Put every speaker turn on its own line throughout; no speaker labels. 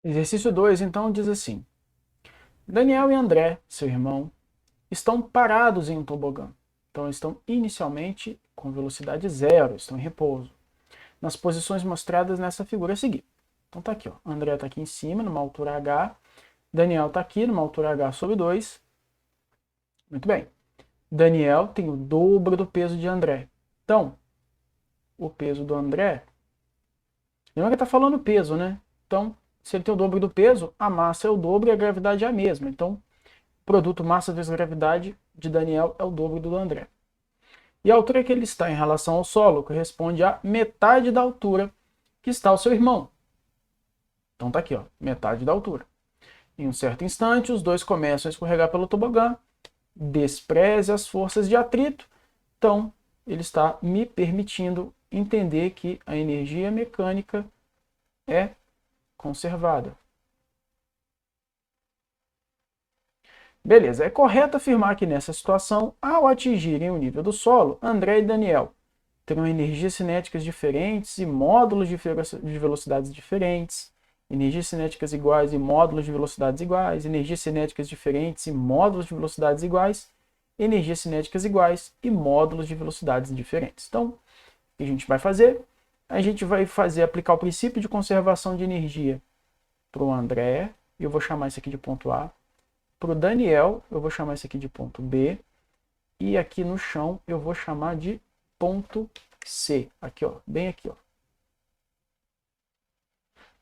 Exercício 2, então, diz assim: Daniel e André, seu irmão, estão parados em um tobogã. Então, estão inicialmente com velocidade zero, estão em repouso, nas posições mostradas nessa figura a seguir. Então, tá aqui, ó. André está aqui em cima, numa altura h. Daniel está aqui, numa altura h sobre 2. Muito bem. Daniel tem o dobro do peso de André. Então, o peso do André... Lembra que está falando peso, né? Então, se ele tem o dobro do peso, a massa é o dobro e a gravidade é a mesma. Então, produto massa vezes gravidade de Daniel é o dobro do André. E a altura que ele está em relação ao solo corresponde à metade da altura que está o seu irmão. Então tá aqui, ó, metade da altura. Em um certo instante, os dois começam a escorregar pelo tobogã, despreze as forças de atrito. Então, ele está me permitindo entender que a energia mecânica é conservada. Beleza, é correto afirmar que nessa situação, ao atingirem o nível do solo, André e Daniel terão energias cinéticas diferentes e módulos de velocidades diferentes, energias cinéticas iguais e módulos de velocidades iguais, energias cinéticas diferentes e módulos de velocidades iguais, energias cinéticas iguais e módulos de velocidades diferentes. Então, o que a gente vai fazer? A gente vai aplicar o princípio de conservação de energia para o André, e eu vou chamar isso aqui de ponto A. Para o Daniel, eu vou chamar isso aqui de ponto B. E aqui no chão, eu vou chamar de ponto C. Aqui, ó, bem aqui, ó.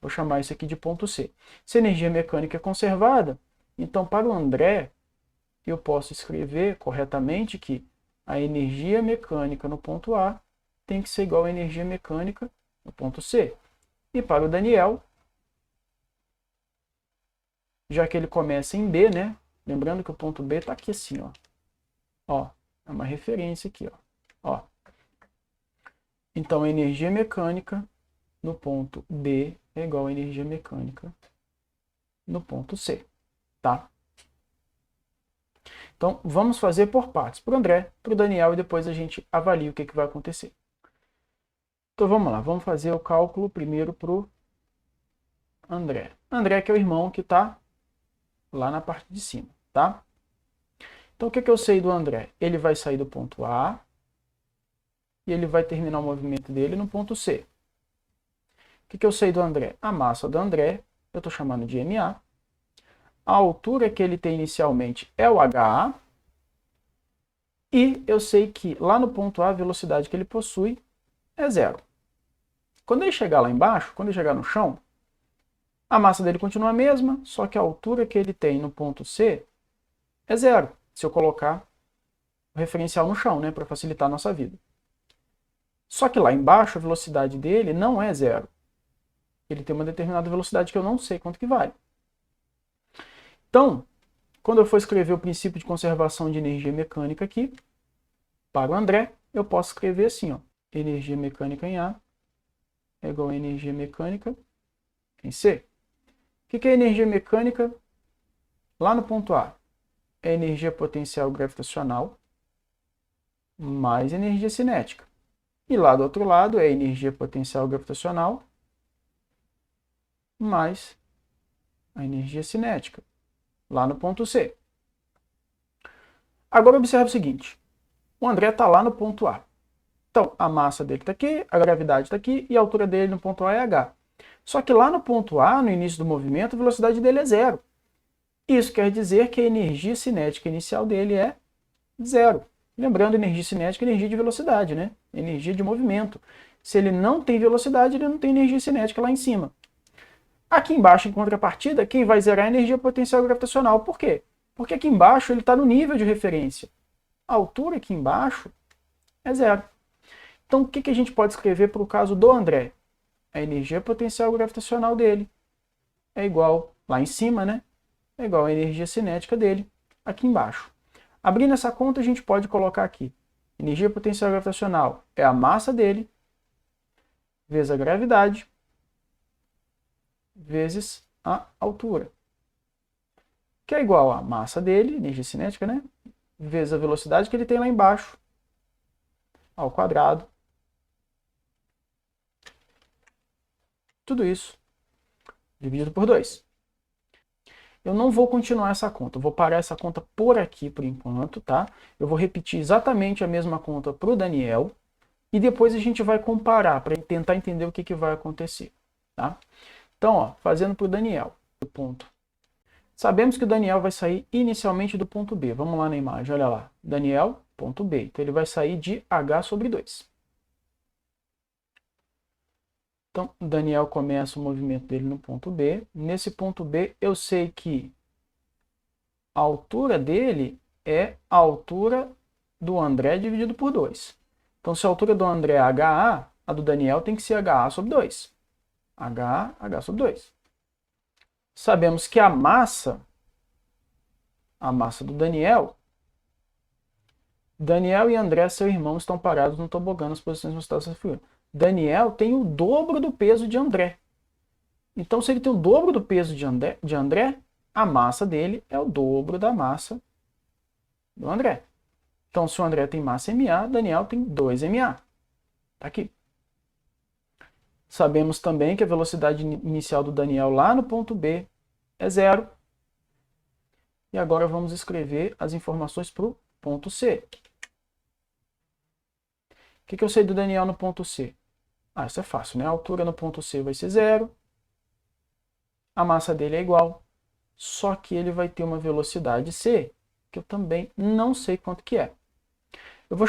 Vou chamar isso aqui de ponto C. Se a energia mecânica é conservada, então para o André, eu posso escrever corretamente que a energia mecânica no ponto A tem que ser igual à energia mecânica no ponto C. E para o Daniel, já que ele começa em B, né? Lembrando que o ponto B está aqui assim, ó. Ó, é uma referência aqui, ó. Ó. Então, a energia mecânica no ponto B é igual à energia mecânica no ponto C, tá? Então, vamos fazer por partes. Para o André, para o Daniel, e depois a gente avalia o que vai acontecer. Então, vamos lá. Vamos fazer o cálculo primeiro para o André. André, que é o irmão que está lá na parte de cima, tá? Então, o que eu sei do André? Ele vai sair do ponto A e ele vai terminar o movimento dele no ponto C. O que eu sei do André? A massa do André, eu estou chamando de MA. A altura que ele tem inicialmente é o HA. E eu sei que lá no ponto A, a velocidade que ele possui é zero. Quando ele chegar lá embaixo, quando ele chegar no chão, a massa dele continua a mesma, só que a altura que ele tem no ponto C é zero, se eu colocar o referencial no chão, né, para facilitar a nossa vida. Só que lá embaixo a velocidade dele não é zero. Ele tem uma determinada velocidade que eu não sei quanto que vale. Então, quando eu for escrever o princípio de conservação de energia mecânica aqui, para o André, eu posso escrever assim, ó, energia mecânica em A é igual a energia mecânica em C. O que é energia mecânica lá no ponto A? É energia potencial gravitacional mais energia cinética. E lá do outro lado é energia potencial gravitacional mais a energia cinética, lá no ponto C. Agora observe o seguinte, o André está lá no ponto A. Então, a massa dele está aqui, a gravidade está aqui e a altura dele no ponto A é h. Só que lá no ponto A, no início do movimento, a velocidade dele é zero. Isso quer dizer que a energia cinética inicial dele é zero. Lembrando, energia cinética é energia de velocidade, né? Energia de movimento. Se ele não tem velocidade, ele não tem energia cinética lá em cima. Aqui embaixo, em contrapartida, quem vai zerar é a energia potencial gravitacional. Por quê? Porque aqui embaixo ele está no nível de referência. A altura aqui embaixo é zero. Então, o que a gente pode escrever para o caso do André? A energia potencial gravitacional dele é igual, lá em cima, né? É igual à energia cinética dele, aqui embaixo. Abrindo essa conta, a gente pode colocar aqui. Energia potencial gravitacional é a massa dele, vezes a gravidade, vezes a altura. Que é igual à massa dele, energia cinética, né? Vezes a velocidade que ele tem lá embaixo, ao quadrado. Tudo isso dividido por 2. Eu não vou continuar essa conta, eu vou parar essa conta por aqui por enquanto, tá? Eu vou repetir exatamente a mesma conta para o Daniel e depois a gente vai comparar para tentar entender o que vai acontecer, tá? Então, ó, fazendo para o Daniel, ponto. Sabemos que o Daniel vai sair inicialmente do ponto B. Vamos lá na imagem, olha lá. Daniel, ponto B. Então ele vai sair de H sobre 2. Então, o Daniel começa o movimento dele no ponto B. Nesse ponto B, eu sei que a altura dele é a altura do André dividido por 2. Então, se a altura do André é HA, a do Daniel tem que ser HA sobre 2. H sobre 2. Sabemos que a massa do Daniel e André, seu irmão, estão parados no tobogã nas posições mostradas na figura. Daniel tem o dobro do peso de André. Então, se ele tem o dobro do peso de André, a massa dele é o dobro da massa do André. Então, se o André tem massa MA, Daniel tem 2 MA. Tá aqui. Sabemos também que a velocidade inicial do Daniel lá no ponto B é 0. E agora vamos escrever as informações para o ponto C. O que eu sei do Daniel no ponto C? Ah, isso é fácil, né? A altura no ponto C vai ser 0. A massa dele é igual. Só que ele vai ter uma velocidade C, que eu também não sei quanto que é. Eu vou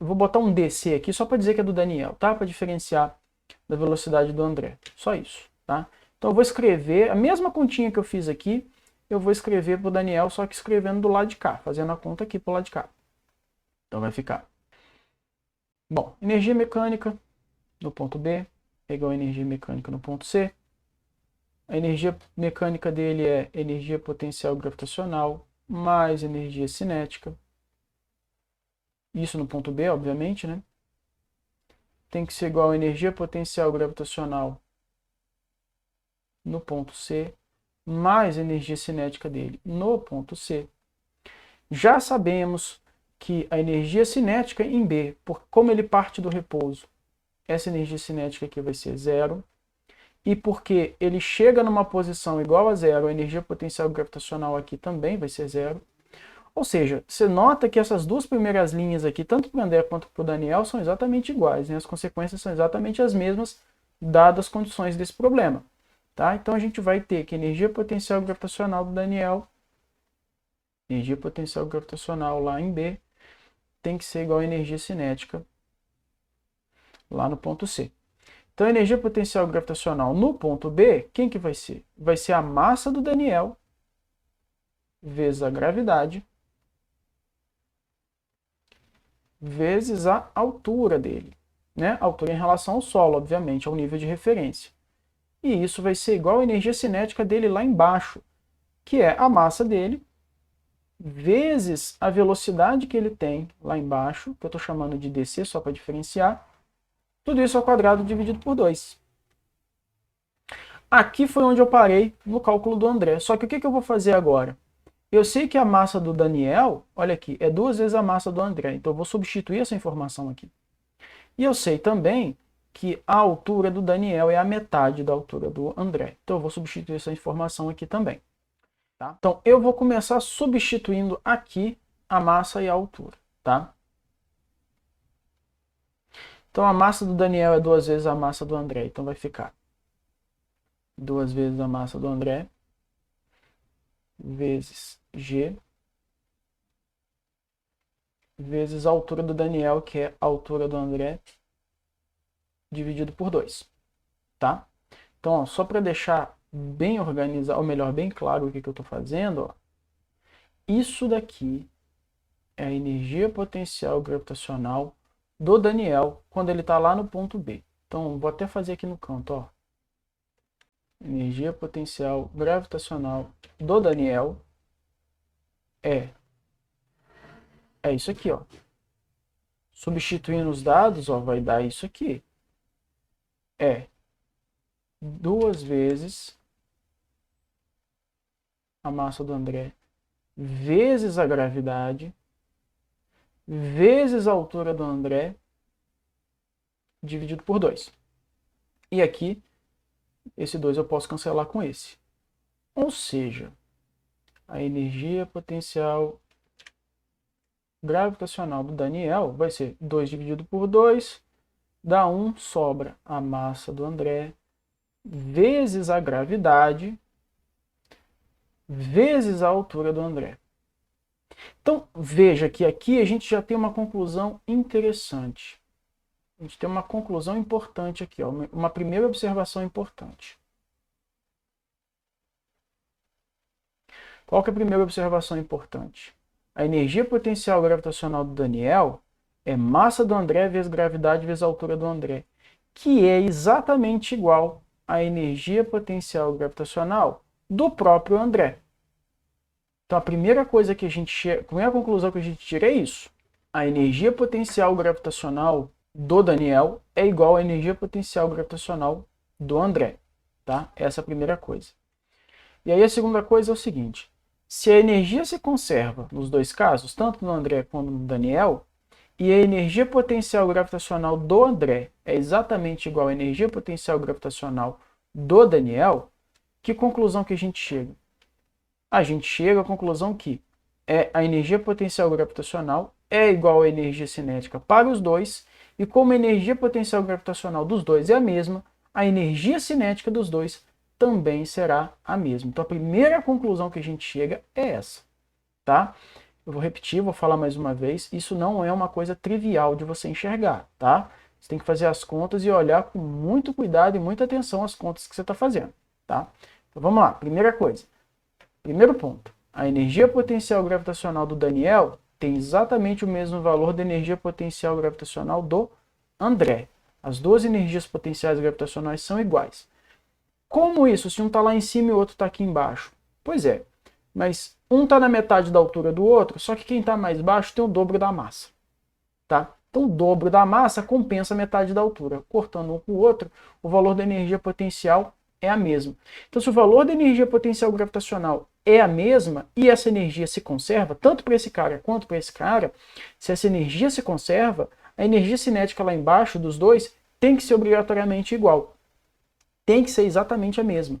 vou botar um DC aqui só para dizer que é do Daniel, tá? Para diferenciar da velocidade do André. Só isso, tá? Então eu vou escrever a mesma continha que eu fiz aqui, eu vou escrever para o Daniel, só que escrevendo do lado de cá, fazendo a conta aqui para o lado de cá. Então vai ficar. Bom, energia mecânica no ponto B é igual a energia mecânica no ponto C. A energia mecânica dele é energia potencial gravitacional mais energia cinética. Isso no ponto B, obviamente, né? Tem que ser igual a energia potencial gravitacional no ponto C, mais energia cinética dele no ponto C. Já sabemos que a energia cinética em B, como ele parte do repouso, essa energia cinética aqui vai ser 0. E porque ele chega numa posição igual a 0, a energia potencial gravitacional aqui também vai ser 0. Ou seja, você nota que essas duas primeiras linhas aqui, tanto para o André quanto para o Daniel, são exatamente iguais, né? As consequências são exatamente as mesmas, dadas as condições desse problema. Tá? Então a gente vai ter que a energia potencial gravitacional do Daniel, energia potencial gravitacional lá em B, tem que ser igual a energia cinética lá no ponto C. Então a energia potencial gravitacional no ponto B, quem que vai ser? Vai ser a massa do Daniel vezes a gravidade vezes a altura dele, né? A altura em relação ao solo, obviamente, ao nível de referência. E isso vai ser igual à energia cinética dele lá embaixo, que é a massa dele vezes a velocidade que ele tem lá embaixo, que eu estou chamando de dc só para diferenciar, tudo isso ao quadrado dividido por 2. Aqui foi onde eu parei no cálculo do André. Só que o que eu vou fazer agora? Eu sei que a massa do Daniel, olha aqui, é 2 vezes a massa do André. Então eu vou substituir essa informação aqui. E eu sei também que a altura do Daniel é a metade da altura do André. Então eu vou substituir essa informação aqui também. Tá? Então eu vou começar substituindo aqui a massa e a altura. Tá? Então a massa do Daniel é 2 vezes a massa do André. Então vai ficar 2 vezes a massa do André vezes G vezes a altura do Daniel, que é a altura do André, dividido por 2. Tá? Então, ó, só para deixar bem organizado, ou melhor, bem claro o que eu estou fazendo, ó, isso daqui é a energia potencial gravitacional do Daniel quando ele está lá no ponto B. Então, vou até fazer aqui no canto, ó. Energia potencial gravitacional do Daniel é isso aqui, ó. Substituindo os dados, ó, vai dar isso aqui. É 2 vezes a massa do André vezes a gravidade vezes a altura do André dividido por 2. E aqui esse 2 eu posso cancelar com esse. Ou seja, a energia potencial gravitacional do Daniel vai ser 2 dividido por 2, dá 1, sobra a massa do André, vezes a gravidade, vezes a altura do André. Então, veja que aqui a gente já tem uma conclusão interessante. A gente tem uma conclusão importante aqui, ó, uma primeira observação importante. Qual que é a primeira observação importante? A energia potencial gravitacional do Daniel é massa do André vezes gravidade vezes altura do André, que é exatamente igual à energia potencial gravitacional do próprio André. Então a primeira coisa que a primeira conclusão que a gente tira é isso. A energia potencial gravitacional do Daniel é igual à energia potencial gravitacional do André, tá? Essa é a primeira coisa. E aí a segunda coisa é o seguinte: se a energia se conserva nos dois casos, tanto no André quanto no Daniel, e a energia potencial gravitacional do André é exatamente igual à energia potencial gravitacional do Daniel, que conclusão que a gente chega? A gente chega à conclusão que a energia potencial gravitacional é igual à energia cinética para os dois, e como a energia potencial gravitacional dos dois é a mesma, a energia cinética dos dois também será a mesma. Então a primeira conclusão que a gente chega é essa, tá? Eu vou repetir, vou falar mais uma vez, isso não é uma coisa trivial de você enxergar, tá? Você tem que fazer as contas e olhar com muito cuidado e muita atenção as contas que você está fazendo, tá? Então vamos lá, primeira coisa. Primeiro ponto, a energia potencial gravitacional do Daniel tem exatamente o mesmo valor da energia potencial gravitacional do André. As duas energias potenciais gravitacionais são iguais. Como isso? Se um está lá em cima e o outro está aqui embaixo? Pois é, mas um está na metade da altura do outro, só que quem está mais baixo tem o dobro da massa. Tá? Então o dobro da massa compensa a metade da altura. Cortando um com o outro, o valor da energia potencial é a mesma. Então se o valor da energia potencial gravitacional é a mesma e essa energia se conserva, tanto para esse cara quanto para esse cara, se essa energia se conserva, a energia cinética lá embaixo dos dois tem que ser obrigatoriamente igual. Tem que ser exatamente a mesma,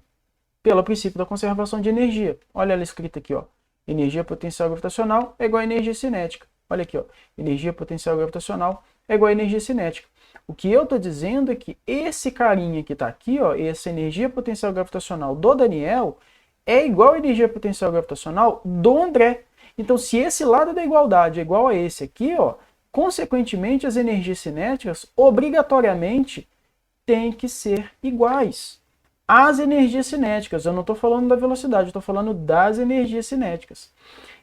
pelo princípio da conservação de energia. Olha ela escrita aqui, ó. Energia potencial gravitacional é igual a energia cinética. Olha aqui, ó. Energia potencial gravitacional é igual a energia cinética. O que eu estou dizendo é que esse carinha que está aqui, ó, essa energia potencial gravitacional do Daniel, é igual à energia potencial gravitacional do André. Então, se esse lado da igualdade é igual a esse aqui, ó, consequentemente, as energias cinéticas obrigatoriamente têm que ser iguais às energias cinéticas. Eu não estou falando da velocidade, eu estou falando das energias cinéticas.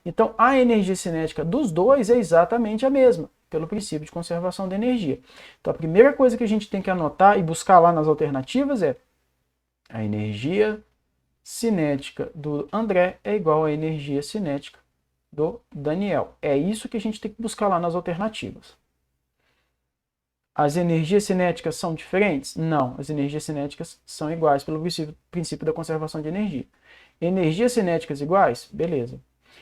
Então, a energia cinética dos dois é exatamente a mesma, pelo princípio de conservação da energia. Então, a primeira coisa que a gente tem que anotar e buscar lá nas alternativas é a energia cinética do André é igual à energia cinética do Daniel. É isso que a gente tem que buscar lá nas alternativas. As energias cinéticas são diferentes? Não, as energias cinéticas são iguais pelo princípio da conservação de energia. Energias cinéticas iguais? Beleza.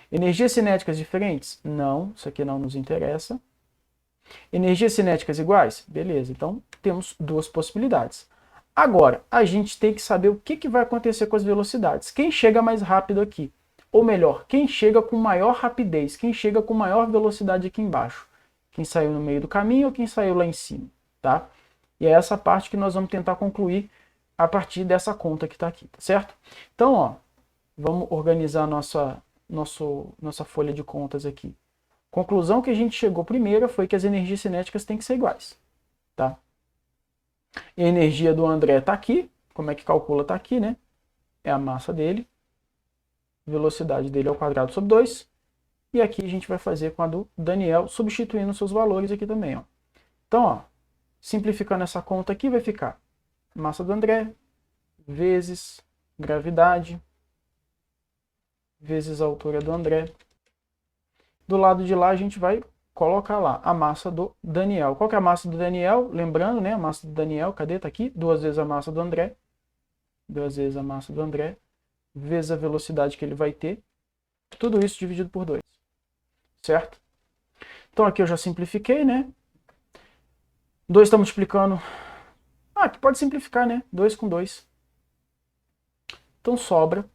Energias cinéticas diferentes? Não, isso aqui não nos interessa. Energias cinéticas iguais? Beleza, então temos duas possibilidades. Agora, a gente tem que saber o que vai acontecer com as velocidades. Quem chega mais rápido aqui? Ou melhor, quem chega com maior rapidez? Quem chega com maior velocidade aqui embaixo? Quem saiu no meio do caminho ou quem saiu lá em cima? Tá? E é essa parte que nós vamos tentar concluir a partir dessa conta que está aqui, tá certo? Então, ó, vamos organizar nossa folha de contas aqui. Conclusão que a gente chegou primeiro foi que as energias cinéticas têm que ser iguais. Tá? A energia do André está aqui. Como é que calcula? Está aqui, né? É a massa dele. Velocidade dele ao quadrado sobre 2. E aqui a gente vai fazer com a do Daniel, substituindo seus valores aqui também. Ó. Então, ó, simplificando essa conta aqui, vai ficar massa do André vezes gravidade vezes a altura do André. Do lado de lá a gente vai colocar lá a massa do Daniel. Qual que é a massa do Daniel? Lembrando, né? A massa do Daniel, cadê? Tá aqui. 2 vezes a massa do André. 2 vezes a massa do André. Vezes a velocidade que ele vai ter. Tudo isso dividido por 2. Certo? Então aqui eu já simplifiquei, né? 2 está multiplicando. Ah, aqui pode simplificar, né? 2 com 2. Então sobra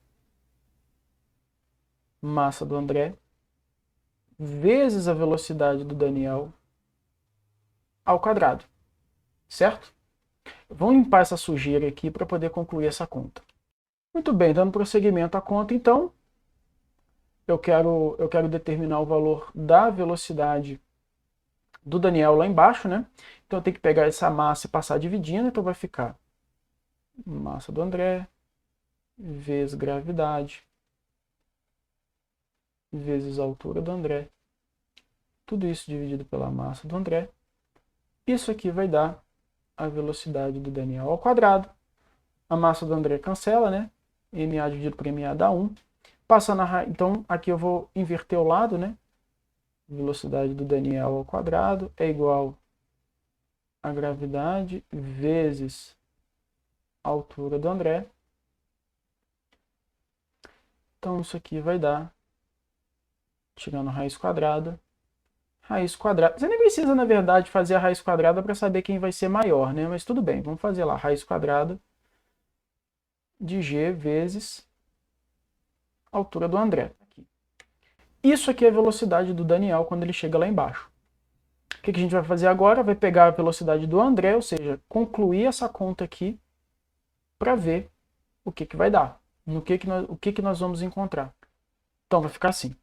massa do André vezes a velocidade do Daniel ao quadrado, certo? Vamos limpar essa sujeira aqui para poder concluir essa conta. Muito bem, dando prosseguimento à conta, então, eu quero determinar o valor da velocidade do Daniel lá embaixo, né? Então eu tenho que pegar essa massa e passar dividindo, então vai ficar massa do André vezes gravidade vezes a altura do André. Tudo isso dividido pela massa do André. Isso aqui vai dar a velocidade do Daniel ao quadrado. A massa do André cancela, né? MA dividido por MA dá 1. Passa na raiz. Então aqui eu vou inverter o lado, né? Velocidade do Daniel ao quadrado é igual a gravidade vezes a altura do André. Então isso aqui vai dar, tirando raiz quadrada. Você nem precisa, na verdade, fazer a raiz quadrada para saber quem vai ser maior, né? Mas tudo bem, vamos fazer lá, raiz quadrada de G vezes a altura do André. Isso aqui é a velocidade do Daniel quando ele chega lá embaixo. O que a gente vai fazer agora? Vai pegar a velocidade do André, ou seja, concluir essa conta aqui para ver o que vai dar, o que nós vamos encontrar. Então vai ficar assim.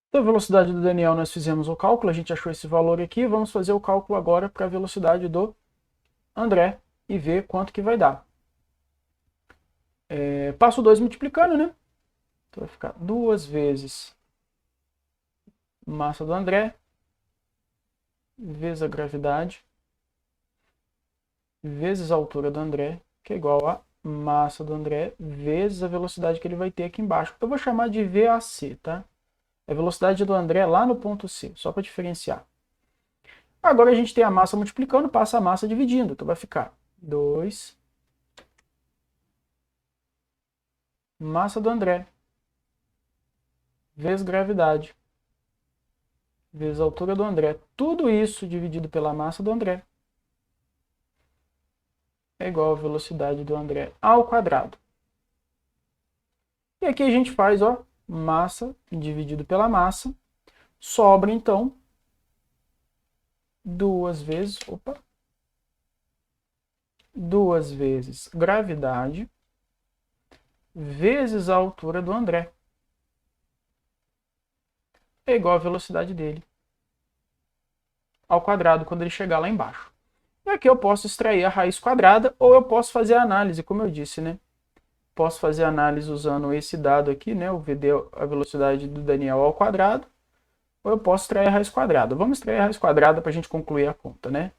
Então, a velocidade do Daniel nós fizemos o cálculo, a gente achou esse valor aqui, vamos fazer o cálculo agora para a velocidade do André e ver quanto que vai dar. Passo 2 multiplicando, né? Então vai ficar 2 vezes massa do André vezes a gravidade vezes a altura do André, que é igual a massa do André vezes a velocidade que ele vai ter aqui embaixo. Eu vou chamar de VAC, tá? É a velocidade do André lá no ponto C, só para diferenciar. Agora a gente tem a massa multiplicando, passa a massa dividindo. Então vai ficar 2 massa do André vezes gravidade vezes a altura do André. Tudo isso dividido pela massa do André é igual a velocidade do André ao quadrado. E aqui a gente faz, ó, massa dividido pela massa. Sobra, então, 2 vezes gravidade vezes a altura do André. É igual a velocidade dele ao quadrado quando ele chegar lá embaixo. E aqui eu posso extrair a raiz quadrada ou eu posso fazer a análise, como eu disse, né? Posso fazer a análise usando esse dado aqui, né? O VD, a velocidade do Daniel ao quadrado. Ou eu posso extrair a raiz quadrada. Vamos extrair a raiz quadrada para a gente concluir a conta, né?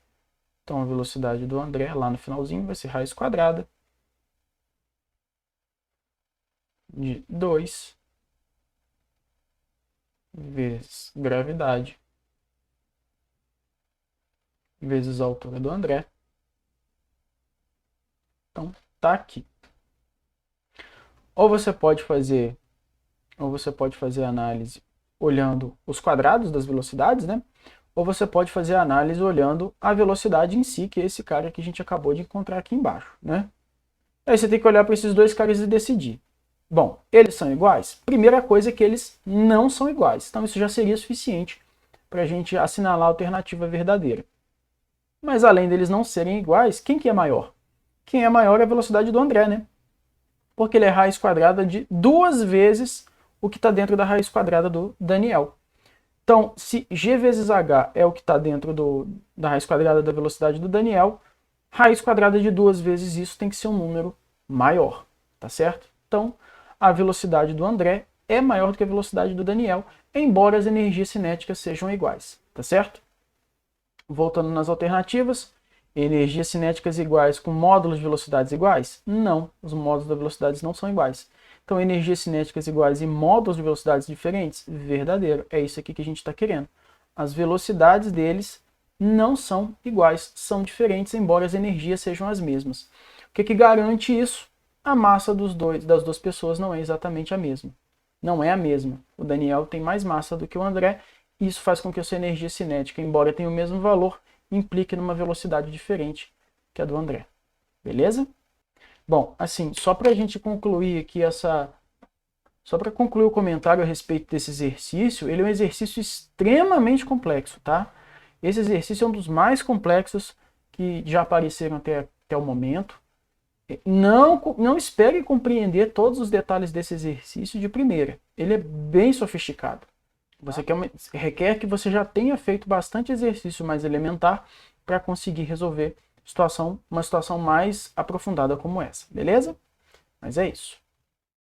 Então a velocidade do André lá no finalzinho vai ser raiz quadrada de 2 vezes gravidade vezes a altura do André. Então tá aqui. Ou você pode fazer a análise olhando os quadrados das velocidades, né? Ou você pode fazer a análise olhando a velocidade em si, que é esse cara que a gente acabou de encontrar aqui embaixo, né? Aí você tem que olhar para esses dois caras e decidir. Bom, eles são iguais? Primeira coisa é que eles não são iguais. Então isso já seria suficiente para a gente assinalar a alternativa verdadeira. Mas além deles não serem iguais, quem que é maior? Quem é maior é a velocidade do André, né? Porque ele é raiz quadrada de 2 vezes o que está dentro da raiz quadrada do Daniel. Então, se G vezes H é o que está dentro da raiz quadrada da velocidade do Daniel, raiz quadrada de 2 vezes isso tem que ser um número maior, tá certo? Então, a velocidade do André é maior do que a velocidade do Daniel, embora as energias cinéticas sejam iguais, tá certo? Voltando nas alternativas, energias cinéticas iguais com módulos de velocidades iguais? Não, os módulos das velocidades não são iguais. Então, energias cinéticas iguais e módulos de velocidades diferentes? Verdadeiro, é isso aqui que a gente está querendo. As velocidades deles não são iguais, são diferentes, embora as energias sejam as mesmas. O que garante isso? A massa das duas pessoas não é exatamente a mesma. Não é a mesma. O Daniel tem mais massa do que o André, e isso faz com que a sua energia cinética, embora tenha o mesmo valor, implique numa velocidade diferente que a do André. Beleza? Bom, assim, só para a gente concluir aqui Só para concluir o comentário a respeito desse exercício, ele é um exercício extremamente complexo, tá? Esse exercício é um dos mais complexos que já apareceram até o momento. Não espere compreender todos os detalhes desse exercício de primeira. Ele é bem sofisticado. Requer que você já tenha feito bastante exercício mais elementar para conseguir resolver uma situação mais aprofundada como essa, beleza? Mas é isso.